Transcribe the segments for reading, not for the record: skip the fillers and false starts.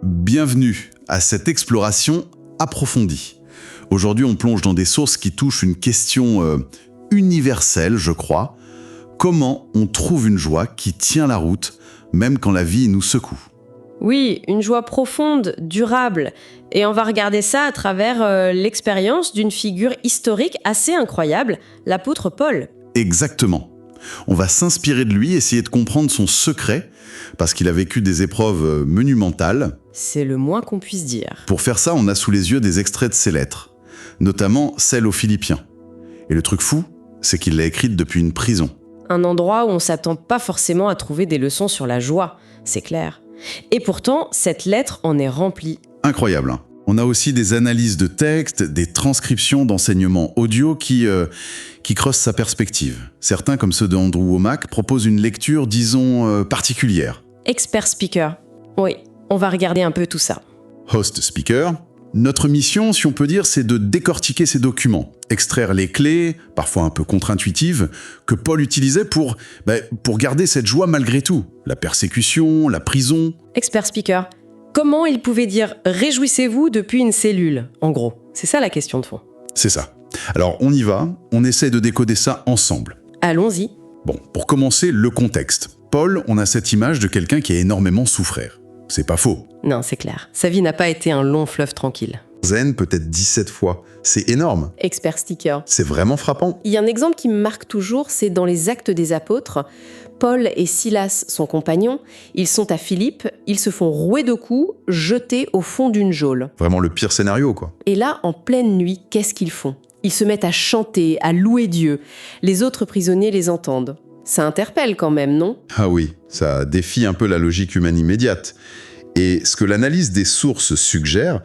Bienvenue à cette exploration approfondie. Aujourd'hui, on plonge dans des sources qui touchent une question universelle, je crois. Comment on trouve une joie qui tient la route, même quand la vie nous secoue ? Oui, une joie profonde, durable. Et on va regarder ça à travers l'expérience d'une figure historique assez incroyable, l'apôtre Paul. Exactement. On va s'inspirer de lui, essayer de comprendre son secret, parce qu'il a vécu des épreuves monumentales. C'est le moins qu'on puisse dire. Pour faire ça, on a sous les yeux des extraits de ses lettres, notamment celle aux Philippiens. Et le truc fou, c'est qu'il l'a écrite depuis une prison. Un endroit où on s'attend pas forcément à trouver des leçons sur la joie, c'est clair. Et pourtant, cette lettre en est remplie. Incroyable, hein ? On a aussi des analyses de textes, des transcriptions d'enseignements audio qui creusent sa perspective. Certains, comme ceux de Andrew Wommack, proposent une lecture, disons, particulière. Expert speaker. Oui, on va regarder un peu tout ça. Host speaker. Notre mission, si on peut dire, c'est de décortiquer ces documents, extraire les clés, parfois un peu contre-intuitives, que Paul utilisait pour garder cette joie malgré tout. La persécution, la prison. Expert speaker. Comment il pouvait dire « réjouissez-vous depuis une cellule », en gros ? C'est ça la question de fond. C'est ça. Alors on y va, on essaie de décoder ça ensemble. Allons-y. Bon, pour commencer, le contexte. Paul, on a cette image de quelqu'un qui a énormément souffert. C'est pas faux. Non, c'est clair. Sa vie n'a pas été un long fleuve tranquille. Zen peut-être 17 fois. C'est énorme. Expert sticker. C'est vraiment frappant. Il y a un exemple qui me marque toujours, c'est dans les Actes des Apôtres. Paul et Silas, son compagnon, ils sont à Philippe, ils se font rouer de coups, jetés au fond d'une geôle. Vraiment le pire scénario, quoi. Et là, en pleine nuit, qu'est-ce qu'ils font ? Ils se mettent à chanter, à louer Dieu. Les autres prisonniers les entendent. Ça interpelle quand même, non ? Ah oui, ça défie un peu la logique humaine immédiate. Et ce que l'analyse des sources suggère,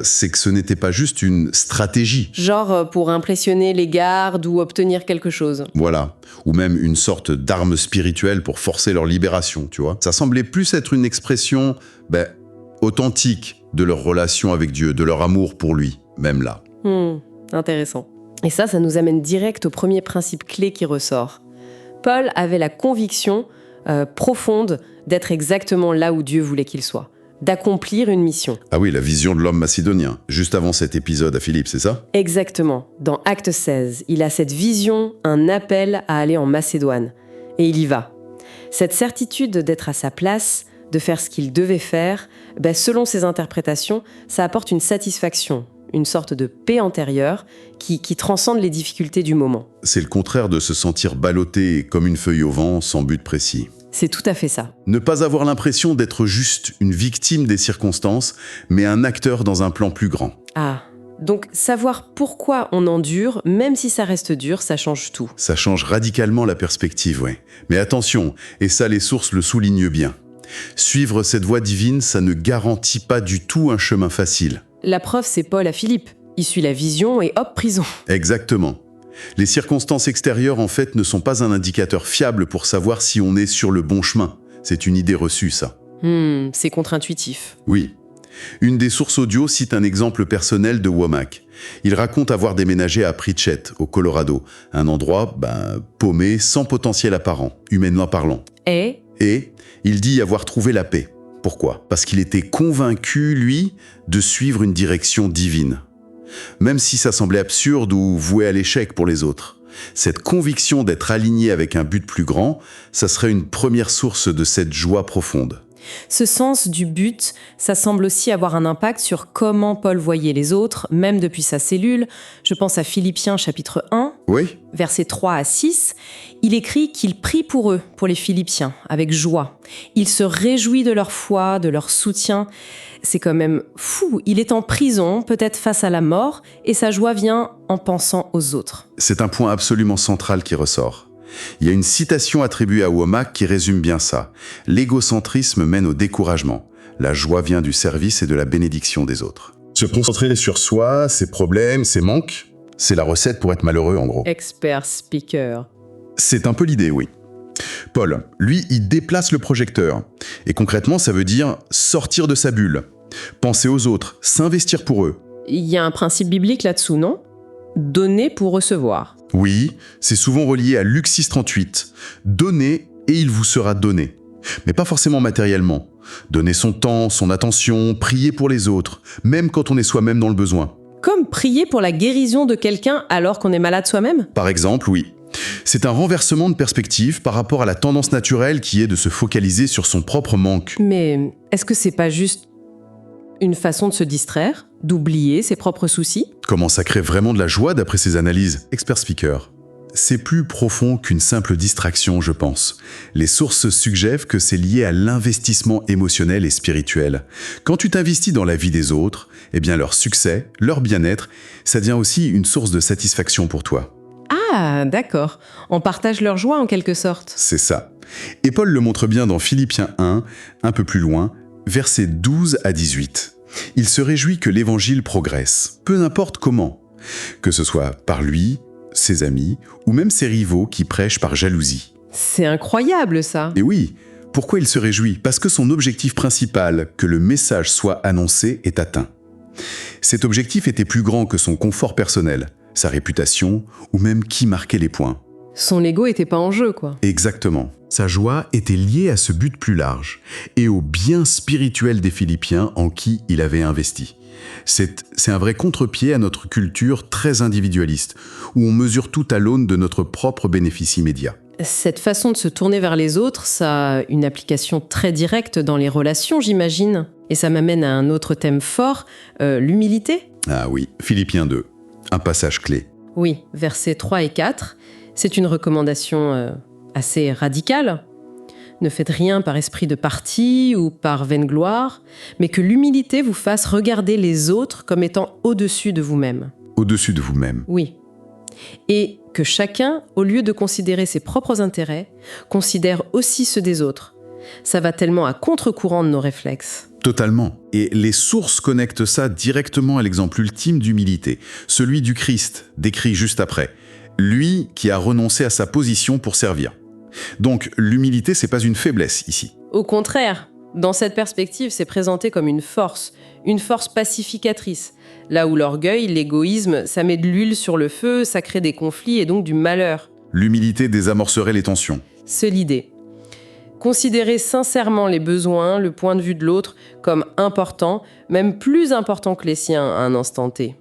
c'est que ce n'était pas juste une stratégie. Genre pour impressionner les gardes ou obtenir quelque chose. Voilà. Ou même une sorte d'arme spirituelle pour forcer leur libération, tu vois. Ça semblait plus être une expression authentique de leur relation avec Dieu, de leur amour pour lui, même là. Intéressant. Et ça nous amène direct au premier principe clé qui ressort. Paul avait la conviction profonde d'être exactement là où Dieu voulait qu'il soit, d'accomplir une mission. Ah oui, la vision de l'homme macédonien, juste avant cet épisode à Philippe, c'est ça ? Exactement. Dans Acte 16, il a cette vision, un appel à aller en Macédoine. Et il y va. Cette certitude d'être à sa place, de faire ce qu'il devait faire, selon ses interprétations, ça apporte une satisfaction, une sorte de paix intérieure qui transcende les difficultés du moment. C'est le contraire de se sentir ballotté comme une feuille au vent, sans but précis. C'est tout à fait ça. Ne pas avoir l'impression d'être juste une victime des circonstances, mais un acteur dans un plan plus grand. Ah, donc savoir pourquoi on endure, même si ça reste dur, ça change tout. Ça change radicalement la perspective, ouais. Mais attention, et ça les sources le soulignent bien. Suivre cette voie divine, ça ne garantit pas du tout un chemin facile. La preuve, c'est Paul à Philippe. Il suit la vision et hop, prison. Exactement. Les circonstances extérieures, en fait, ne sont pas un indicateur fiable pour savoir si on est sur le bon chemin. C'est une idée reçue, ça. C'est contre-intuitif. Oui. Une des sources audio cite un exemple personnel de Wommack. Il raconte avoir déménagé à Pritchett, au Colorado, un endroit, paumé, sans potentiel apparent, humainement parlant. Et il dit y avoir trouvé la paix. Pourquoi ? Parce qu'il était convaincu, lui, de suivre une direction divine. Même si ça semblait absurde ou voué à l'échec pour les autres. Cette conviction d'être aligné avec un but plus grand, ça serait une première source de cette joie profonde. ce sens du but, ça semble aussi avoir un impact sur comment Paul voyait les autres, même depuis sa cellule. Je pense à Philippiens chapitre 1, Oui, versets 3 à 6. Il écrit qu'il prie pour eux, pour les Philippiens, avec joie. Il se réjouit de leur foi, de leur soutien. C'est quand même fou. Il est en prison, peut-être face à la mort, et sa joie vient en pensant aux autres. c'est un point absolument central qui ressort. Il y a une citation attribuée à Wommack qui résume bien ça. L'égocentrisme mène au découragement. La joie vient du service et de la bénédiction des autres. Se concentrer sur soi, ses problèmes, ses manques, c'est la recette pour être malheureux en gros. Expert speaker. C'est un peu l'idée, oui. Paul, lui, il déplace le projecteur. Et concrètement, ça veut dire sortir de sa bulle, penser aux autres, s'investir pour eux. Il y a un principe biblique là-dessous, non ? Donner pour recevoir. Oui, c'est souvent relié à Luc 6,38. Donnez et il vous sera donné. mais pas forcément matériellement. Donner son temps, son attention, prier pour les autres, même quand on est soi-même dans le besoin. Comme prier pour la guérison de quelqu'un alors qu'on est malade soi-même? Par exemple, oui. C'est un renversement de perspective par rapport à la tendance naturelle qui est de se focaliser sur son propre manque. Mais est-ce que c'est pas juste une façon de se distraire, d'oublier ses propres soucis? Comment ça crée vraiment de la joie d'après ces analyses? Expert speaker. C'est plus profond qu'une simple distraction, je pense. Les sources suggèrent que c'est lié à l'investissement émotionnel et spirituel. Quand tu t'investis dans la vie des autres, eh bien leur succès, leur bien-être, ça devient aussi une source de satisfaction pour toi. Ah, d'accord. On partage leur joie en quelque sorte. C'est ça. Et Paul le montre bien dans Philippiens 1, un peu plus loin, versets 12 à 18. Il se réjouit que l'évangile progresse, peu importe comment. Que ce soit par lui, ses amis, ou même ses rivaux qui prêchent par jalousie. C'est incroyable ça. Et oui, pourquoi il se réjouit? Parce que son objectif principal, que le message soit annoncé, est atteint. Cet objectif était plus grand que son confort personnel, sa réputation, ou même qui marquait les points. Son ego était pas en jeu, quoi. Exactement. Sa joie était liée à ce but plus large, et au bien spirituel des Philippiens en qui il avait investi. C'est un vrai contre-pied à notre culture très individualiste, où on mesure tout à l'aune de notre propre bénéfice immédiat. Cette façon de se tourner vers les autres, ça a une application très directe dans les relations, j'imagine. Et ça m'amène à un autre thème fort, l'humilité. Ah oui, Philippiens 2, un passage clé. Oui, versets 3 et 4. C'est une recommandation assez radicale. Ne faites rien par esprit de parti ou par vaine gloire, mais que l'humilité vous fasse regarder les autres comme étant au-dessus de vous-même. Au-dessus de vous-même. Oui. Et que chacun, au lieu de considérer ses propres intérêts, considère aussi ceux des autres. Ça va tellement à contre-courant de nos réflexes. Totalement. Et les sources connectent ça directement à l'exemple ultime d'humilité, celui du Christ, décrit juste après. Lui qui a renoncé à sa position pour servir. Donc l'humilité, c'est pas une faiblesse ici. Au contraire, dans cette perspective, c'est présenté comme une force pacificatrice. Là où l'orgueil, l'égoïsme, ça met de l'huile sur le feu, ça crée des conflits et donc du malheur. L'humilité désamorcerait les tensions. C'est l'idée. Considérer sincèrement les besoins, le point de vue de l'autre comme important, même plus important que les siens à un instant T.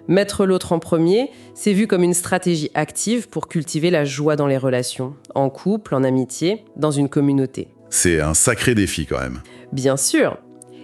Mettre l'autre en premier, c'est vu comme une stratégie active pour cultiver la joie dans les relations, en couple, en amitié, dans une communauté. C'est un sacré défi quand même. Bien sûr.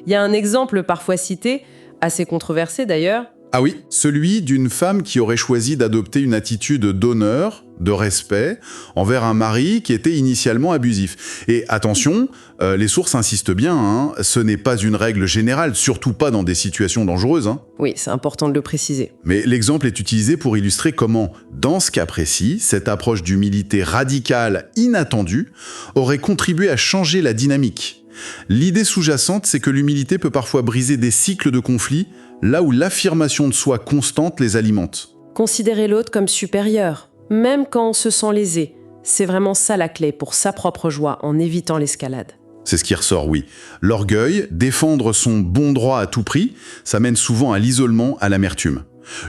Il y a un exemple parfois cité, assez controversé d'ailleurs. Ah oui, celui d'une femme qui aurait choisi d'adopter une attitude d'honneur, de respect, envers un mari qui était initialement abusif. Et attention, les sources insistent bien, ce n'est pas une règle générale, surtout pas dans des situations dangereuses. Oui, c'est important de le préciser. Mais l'exemple est utilisé pour illustrer comment, dans ce cas précis, cette approche d'humilité radicale, inattendue, aurait contribué à changer la dynamique. L'idée sous-jacente, c'est que l'humilité peut parfois briser des cycles de conflits, là où l'affirmation de soi constante les alimente. Considérer l'autre comme supérieur, même quand on se sent lésé, c'est vraiment ça la clé pour sa propre joie en évitant l'escalade. C'est ce qui ressort, oui. L'orgueil, défendre son bon droit à tout prix, ça mène souvent à l'isolement, à l'amertume.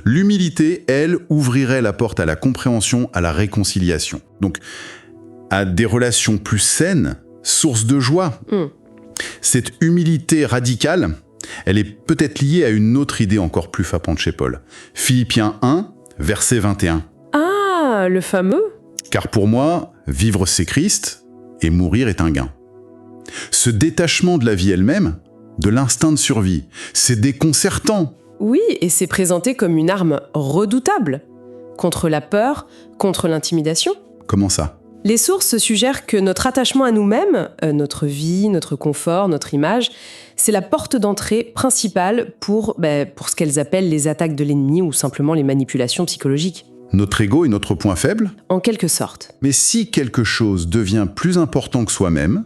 L'humilité, elle, ouvrirait la porte à la compréhension, à la réconciliation. Donc, à des relations plus saines, source de joie. Cette humilité radicale, elle est peut-être liée à une autre idée encore plus frappante chez Paul. Philippiens 1, verset 21. Ah, le fameux ? Car pour moi, vivre c'est Christ et mourir est un gain. Ce détachement de la vie elle-même, de l'instinct de survie, c'est déconcertant. Oui, et c'est présenté comme une arme redoutable. Contre la peur, contre l'intimidation. Comment ça ? Les sources suggèrent que notre attachement à nous-mêmes, notre vie, notre confort, notre image, c'est la porte d'entrée principale pour ce qu'elles appellent les attaques de l'ennemi ou simplement les manipulations psychologiques. Notre ego est notre point faible ? En quelque sorte. Mais si quelque chose devient plus important que soi-même,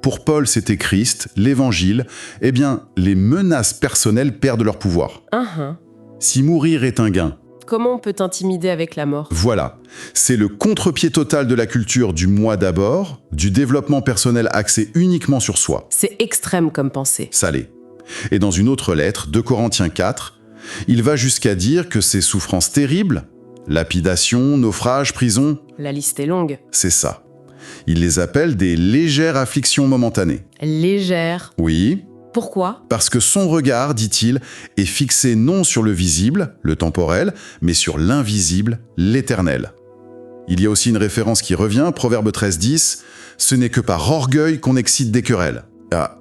pour Paul c'était Christ, l'Évangile, eh bien les menaces personnelles perdent leur pouvoir. Si mourir est un gain, comment on peut t'intimider avec la mort ? Voilà, c'est le contre-pied total de la culture du moi d'abord, du développement personnel axé uniquement sur soi. C'est extrême comme pensée. Ça l'est. Et dans une autre lettre, 2 Corinthiens 4, il va jusqu'à dire que ces souffrances terribles, lapidation, naufrage, prison, la liste est longue. c'est ça. Il les appelle des légères afflictions momentanées. Légère. Oui, Pourquoi ? parce que son regard, dit-il, est fixé non sur le visible, le temporel, mais sur l'invisible, l'éternel. Il y a aussi une référence qui revient, Proverbe 13:10, « Ce n'est que par orgueil qu'on excite des querelles ». Ah,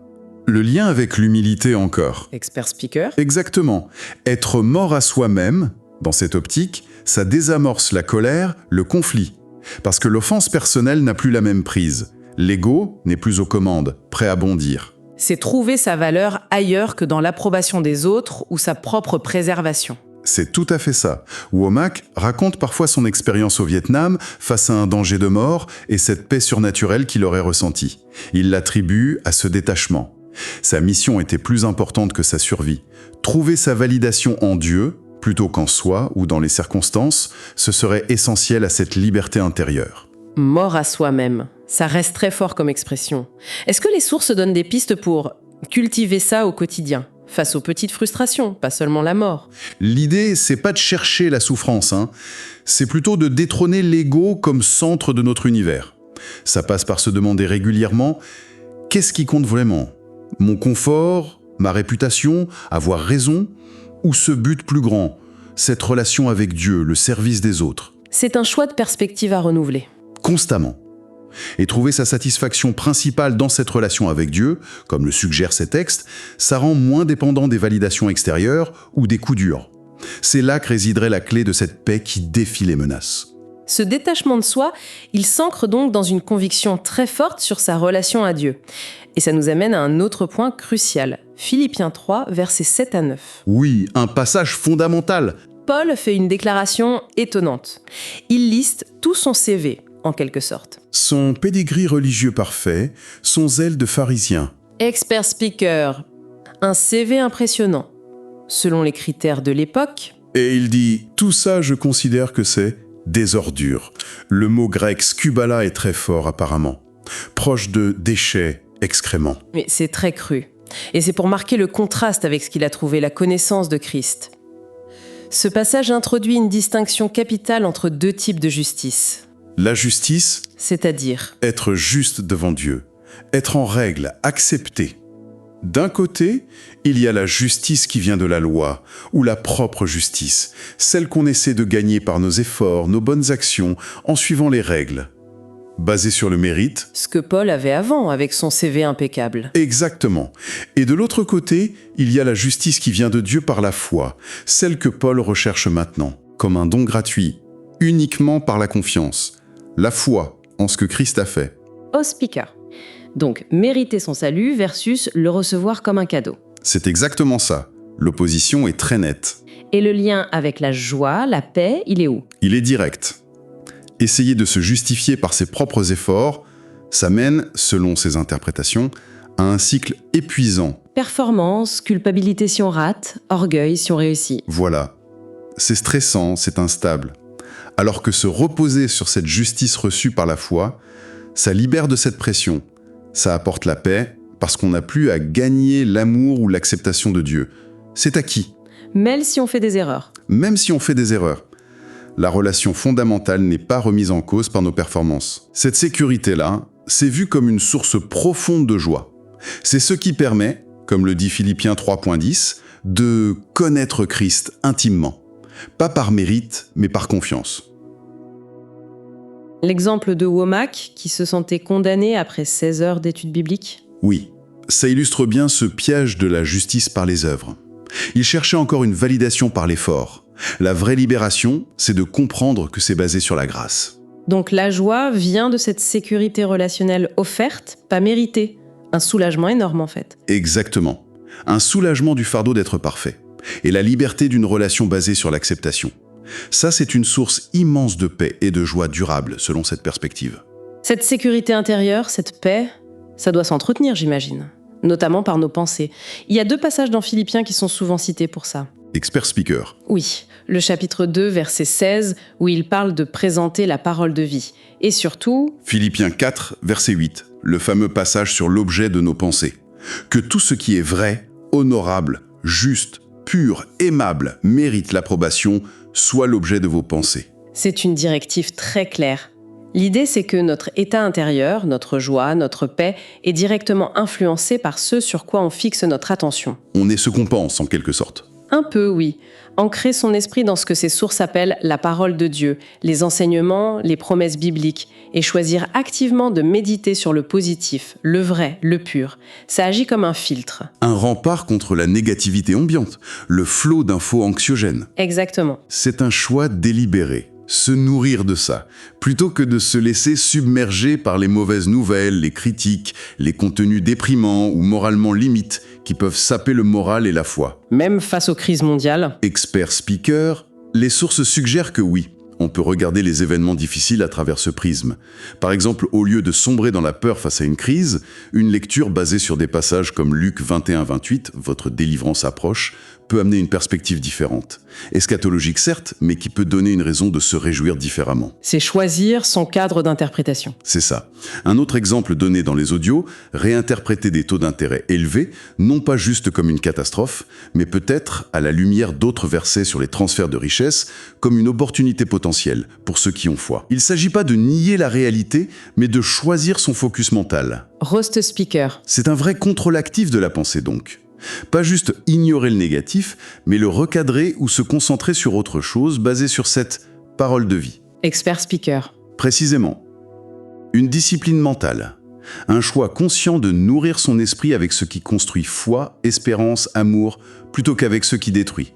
le lien avec l'humilité encore. Expert speaker. Exactement. Être mort à soi-même, dans cette optique, ça désamorce la colère, le conflit. Parce que l'offense personnelle n'a plus la même prise. L'ego n'est plus aux commandes, prêt à bondir. C'est trouver sa valeur ailleurs que dans l'approbation des autres ou sa propre préservation. C'est tout à fait ça. Womack raconte parfois son expérience au Vietnam face à un danger de mort et cette paix surnaturelle qu'il aurait ressentie. Il l'attribue à ce détachement. Sa mission était plus importante que sa survie. Trouver sa validation en Dieu, plutôt qu'en soi ou dans les circonstances, ce serait essentiel à cette liberté intérieure. Mort à soi-même. Ça reste très fort comme expression. Est-ce que les sources donnent des pistes pour cultiver ça au quotidien, face aux petites frustrations, pas seulement la mort ? L'idée, c'est pas de chercher la souffrance, c'est plutôt de détrôner l'ego comme centre de notre univers. Ça passe par se demander régulièrement « Qu'est-ce qui compte vraiment ? Mon confort ? Ma réputation ? Avoir raison ? Ou ce but plus grand ? Cette relation avec Dieu, le service des autres ?» C'est un choix de perspective à renouveler. Constamment. Et trouver sa satisfaction principale dans cette relation avec Dieu, comme le suggèrent ces textes, ça rend moins dépendant des validations extérieures ou des coups durs. C'est là que résiderait la clé de cette paix qui défie les menaces. Ce détachement de soi, il s'ancre donc dans une conviction très forte sur sa relation à Dieu. Et ça nous amène à un autre point crucial. Philippiens 3, versets 7 à 9. Oui, un passage fondamental. Paul fait une déclaration étonnante. Il liste tout son CV, en quelque sorte. Son pédigree religieux parfait, son zèle de pharisien. Expert speaker, un CV impressionnant. Selon les critères de l'époque, Et il dit « Tout ça, je considère que c'est des ordures ». Le mot grec skubala est très fort apparemment. Proche de déchets, excréments. mais c'est très cru. Et c'est pour marquer le contraste avec ce qu'il a trouvé, la connaissance de Christ. Ce passage introduit une distinction capitale entre deux types de justice. La justice, C'est-à-dire, être juste devant Dieu, être en règle, accepté. D'un côté, il y a la justice qui vient de la loi, ou la propre justice, celle qu'on essaie de gagner par nos efforts, nos bonnes actions, en suivant les règles. Basée sur le mérite, ce que Paul avait avant avec son CV impeccable. exactement. Et de l'autre côté, il y a la justice qui vient de Dieu par la foi, celle que Paul recherche maintenant, comme un don gratuit, uniquement par la confiance. La foi en ce que Christ a fait. Au speaker. Donc, mériter son salut versus le recevoir comme un cadeau. C'est exactement ça. L'opposition est très nette. Et le lien avec la joie, la paix, il est où ? Il est direct. Essayer de se justifier par ses propres efforts, ça mène, selon ses interprétations, à un cycle épuisant. Performance, culpabilité si on rate, orgueil si on réussit. Voilà. C'est stressant, c'est instable. Alors que se reposer sur cette justice reçue par la foi, ça libère de cette pression. Ça apporte la paix parce qu'on n'a plus à gagner l'amour ou l'acceptation de Dieu. C'est acquis, Même si on fait des erreurs. même si on fait des erreurs. La relation fondamentale n'est pas remise en cause par nos performances. Cette sécurité-là, c'est vu comme une source profonde de joie. C'est ce qui permet, comme le dit Philippiens 3.10, de connaître Christ intimement. Pas par mérite, mais par confiance. L'exemple de Womack, qui se sentait condamné après 16 heures d'études bibliques. Oui, ça illustre bien ce piège de la justice par les œuvres. Il cherchait encore une validation par l'effort. La vraie libération, c'est de comprendre que c'est basé sur la grâce. Donc la joie vient de cette sécurité relationnelle offerte, pas méritée. Un soulagement énorme en fait. Exactement. Un soulagement du fardeau d'être parfait. Et la liberté d'une relation basée sur l'acceptation. Ça, c'est une source immense de paix et de joie durable, selon cette perspective. Cette sécurité intérieure, cette paix, ça doit s'entretenir, j'imagine. Notamment par nos pensées. Il y a 2 passages dans Philippiens qui sont souvent cités pour ça. Expert speaker. Oui, le chapitre 2, verset 16, où il parle de présenter la parole de vie. Et surtout, Philippiens 4, verset 8, le fameux passage sur l'objet de nos pensées. Que tout ce qui est vrai, honorable, juste, pur, aimable, mérite l'approbation, soit l'objet de vos pensées. c'est une directive très claire. L'idée, c'est que notre état intérieur, notre joie, notre paix est directement influencé par ce sur quoi on fixe notre attention. On est ce qu'on pense, en quelque sorte. Un peu, oui. Ancrer son esprit dans ce que ces sources appellent la parole de Dieu, les enseignements, les promesses bibliques, et choisir activement de méditer sur le positif, le vrai, le pur. Ça agit comme un filtre. Un rempart contre la négativité ambiante, le flot d'infos anxiogènes. Exactement. C'est un choix délibéré. Se nourrir de ça, plutôt que de se laisser submerger par les mauvaises nouvelles, les critiques, les contenus déprimants ou moralement limites qui peuvent saper le moral et la foi. Même face aux crises mondiales. Expert speaker, les sources suggèrent que oui, on peut regarder les événements difficiles à travers ce prisme. Par exemple, au lieu de sombrer dans la peur face à une crise, une lecture basée sur des passages comme Luc 21-28, « Votre délivrance approche », peut amener une perspective différente. Eschatologique certes, mais qui peut donner une raison de se réjouir différemment. C'est choisir son cadre d'interprétation. C'est ça. Un autre exemple donné dans les audios, réinterpréter des taux d'intérêt élevés, non pas juste comme une catastrophe, mais peut-être à la lumière d'autres versets sur les transferts de richesses, comme une opportunité potentielle pour ceux qui ont foi. Il ne s'agit pas de nier la réalité, mais de choisir son focus mental. Roast speaker. C'est un vrai contrôle actif de la pensée donc. Pas juste ignorer le négatif, mais le recadrer ou se concentrer sur autre chose basée sur cette parole de vie. Expert speaker. Précisément. Une discipline mentale. Un choix conscient de nourrir son esprit avec ce qui construit foi, espérance, amour, plutôt qu'avec ce qui détruit.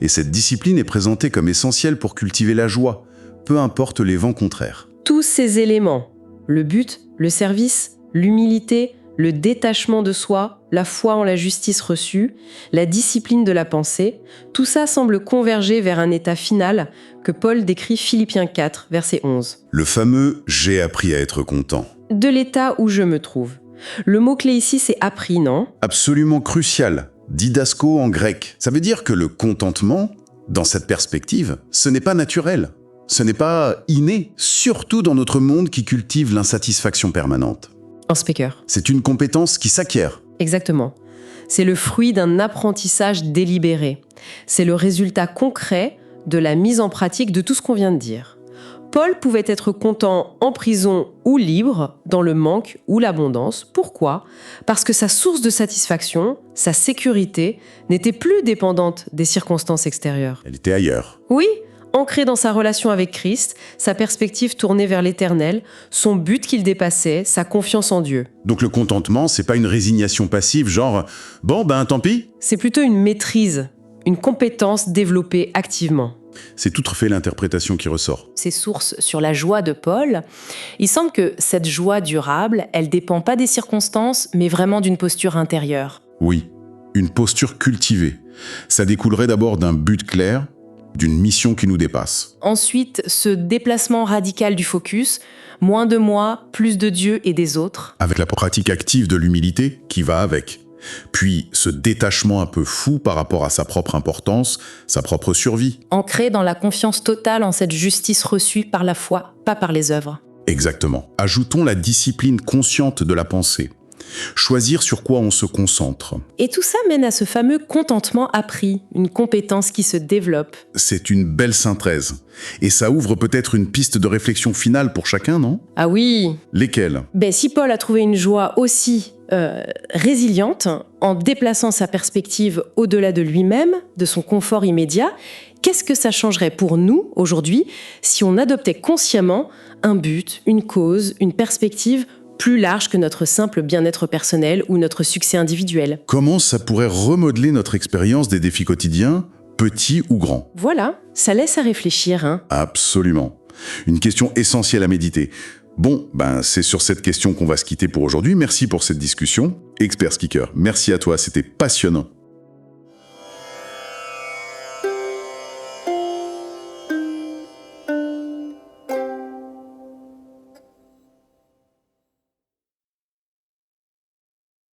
Et cette discipline est présentée comme essentielle pour cultiver la joie, peu importe les vents contraires. Tous ces éléments, le but, le service, l'humilité, le détachement de soi, la foi en la justice reçue, la discipline de la pensée, tout ça semble converger vers un état final que Paul décrit Philippiens 4, verset 11. Le fameux « j'ai appris à être content ». De l'état où je me trouve. Le mot-clé ici, c'est appris, non ? Absolument crucial. Didasko en grec. Ça veut dire que le contentement, dans cette perspective, ce n'est pas naturel. Ce n'est pas inné, surtout dans notre monde qui cultive l'insatisfaction permanente. Un speaker. C'est une compétence qui s'acquiert. Exactement. C'est le fruit d'un apprentissage délibéré. C'est le résultat concret de la mise en pratique de tout ce qu'on vient de dire. Paul pouvait être content en prison ou libre, dans le manque ou l'abondance. Pourquoi ? Parce que sa source de satisfaction, sa sécurité, n'était plus dépendante des circonstances extérieures. Elle était ailleurs. Oui, ancré dans sa relation avec Christ, sa perspective tournée vers l'éternel, son but qu'il dépassait, sa confiance en Dieu. Donc le contentement, c'est pas une résignation passive, genre « bon, ben tant pis ». C'est plutôt une maîtrise, une compétence développée activement. C'est tout à fait l'interprétation qui ressort. Ces sources sur la joie de Paul, il semble que cette joie durable, elle dépend pas des circonstances, mais vraiment d'une posture intérieure. Oui, une posture cultivée. Ça découlerait d'abord d'un but clair, d'une mission qui nous dépasse. Ensuite, ce déplacement radical du focus, moins de moi, plus de Dieu et des autres. Avec la pratique active de l'humilité qui va avec. Puis ce détachement un peu fou par rapport à sa propre importance, sa propre survie. Ancré dans la confiance totale en cette justice reçue par la foi, pas par les œuvres. Exactement. Ajoutons la discipline consciente de la pensée. Choisir sur quoi on se concentre. Et tout ça mène à ce fameux contentement appris, une compétence qui se développe. C'est une belle synthèse. Et ça ouvre peut-être une piste de réflexion finale pour chacun, non ? Ah oui. Lesquelles ? Si Paul a trouvé une joie aussi résiliente, en déplaçant sa perspective au-delà de lui-même, de son confort immédiat, qu'est-ce que ça changerait pour nous, aujourd'hui, si on adoptait consciemment un but, une cause, une perspective plus large que notre simple bien-être personnel ou notre succès individuel. Comment ça pourrait remodeler notre expérience des défis quotidiens, petits ou grands ? Voilà, ça laisse à réfléchir, hein. Absolument. Une question essentielle à méditer. Bon, c'est sur cette question qu'on va se quitter pour aujourd'hui. Merci pour cette discussion. Expert Speaker, merci à toi, c'était passionnant.